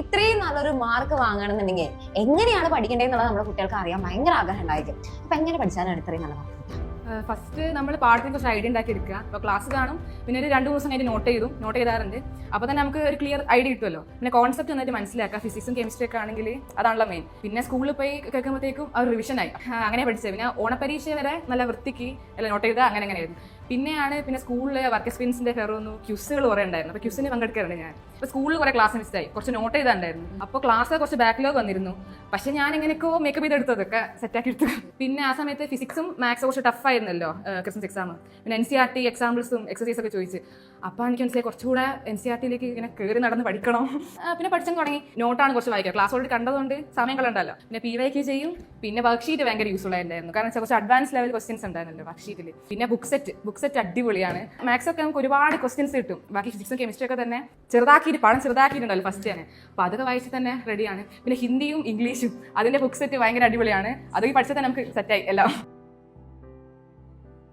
ഇത്രയും നല്ലൊരു മാർക്ക് വാങ്ങണമെന്നുണ്ടെങ്കിൽ എങ്ങനെയാണ് പഠിക്കേണ്ടതെന്നുള്ളത് നമ്മുടെ കുട്ടികൾക്ക് അറിയാൻ ഭയങ്കര ആഗ്രഹം ഉണ്ടായിരിക്കും. അപ്പൊ എങ്ങനെ പഠിച്ചാലാണ് ഇത്രയും നല്ല മാർക്ക്? ഫസ്റ്റ് നമ്മൾ പാഠത്തിന് കുറച്ച് ഐഡിയ ഉണ്ടാക്കി എടുക്കുക. അപ്പോൾ ക്ലാസ് കാണും, പിന്നെ ഒരു 2 ദിവസം കഴിഞ്ഞ് നോട്ട് ചെയ്താറുണ്ട്. അപ്പോൾ തന്നെ നമുക്ക് ഒരു ക്ലിയർ ഐഡിയ കിട്ടുമല്ലോ. പിന്നെ കോൺസെപ്റ്റ് നന്നായിട്ട് മനസ്സിലാക്കുക. ഫിസിക്സും കെമിസ്ട്രി ഒക്കെ ആണെങ്കിൽ അതാണല്ലോ മെയിൻ. പിന്നെ സ്കൂളിൽ പോയി കേൾക്കുമ്പോഴത്തേക്കും ആ റിവിഷനായി അങ്ങനെ പഠിച്ചത്. പിന്നെ ഓണപരീക്ഷ വരെ നല്ല വൃത്തിക്ക് അല്ല നോട്ട് ചെയ്താൽ അങ്ങനെയായിരുന്നു. പിന്നെ സ്കൂളിലെ വർക്ക് എക്സ്പീരിയൻസിന്റെ കയറുന്നു, ക്യൂസുകൾ കുറേ ഉണ്ടായിരുന്നു. അപ്പോൾ ക്യൂസിന് പങ്കെടുക്കാറുണ്ട് ഞാൻ. അപ്പോൾ സ്കൂളിൽ കുറേ ക്ലാസ് മിസ്സായി, കുറച്ച് നോട്ട് ചെയ്താണ്ടായിരുന്നു. അപ്പോൾ ക്ലാസ് കുറച്ച് ബാക്ക്ലോഗ് വന്നിരുന്നു. പക്ഷേ ഞാൻ എങ്ങനെയൊക്കെ മേക്കപ്പ് ചെയ്തെടുത്തതൊക്കെ സെറ്റാക്കി എടുത്തു. പിന്നെ ആ സമയത്ത് ഫിസിക്സും മാത്സും കുറച്ച് ടഫായിരുന്നല്ലോ ക്രിസ്മസ് എക്സാം. പിന്നെ NCERT എക്സാമ്പിൾസും എക്സസൈസ് ഒക്കെ ചോദിച്ച്. അപ്പോൾ എനിക്ക് മനസ്സിലായി കുറച്ചുകൂടെ NCERTയിലേക്ക് ഇങ്ങനെ കയറി നടന്ന് പഠിക്കണം. പിന്നെ പഠിച്ചെന്ന് തുടങ്ങി. നോട്ടാണ് കുറച്ച് വായിക്കുക. ക്ലാസ് ഓൾറെഡി കണ്ടതുകൊണ്ട് സമയം കളണ്ടല്ലോ. പിന്നെ PYQ ചെയ്യും. പിന്നെ വർക്ക് ഷീറ്റ് ഭയങ്കര യൂസ്ഫുൾ ആയിട്ടുണ്ടായിരുന്നു. കാരണം കുറച്ച് അഡ്വാൻസ് ലെവൽ ക്വസ്റ്റ്യൻസ് ഉണ്ടായിരുന്നല്ലോ വർക്ക് ഷീറ്റിൽ. പിന്നെ ബുക്ക് സെറ്റ് അടിപൊളിയാണ്. മാത്സ് ഒക്കെ നമുക്ക് ഒരുപാട് ക്വസ്റ്റ്യൻസ് കിട്ടും. ബാക്കി ഫിസിക്സും കെമിസ്ട്രി ഒക്കെ തന്നെ പാഠം ചെറുതാക്കിയിട്ടുണ്ടല്ലോ ഫസ്റ്റ് തന്നെ. അപ്പോൾ അതൊക്കെ വായിച്ച് തന്നെ റെഡിയാണ്. പിന്നെ ഹിന്ദിയും ഇംഗ്ലീഷും അതിന്റെ ബുക്ക് സെറ്റ് ഭയങ്കര അടിപൊളിയാണ്. അതൊക്കെ പഠിച്ചാൽ തന്നെ നമുക്ക് സെറ്റായി എല്ലാം.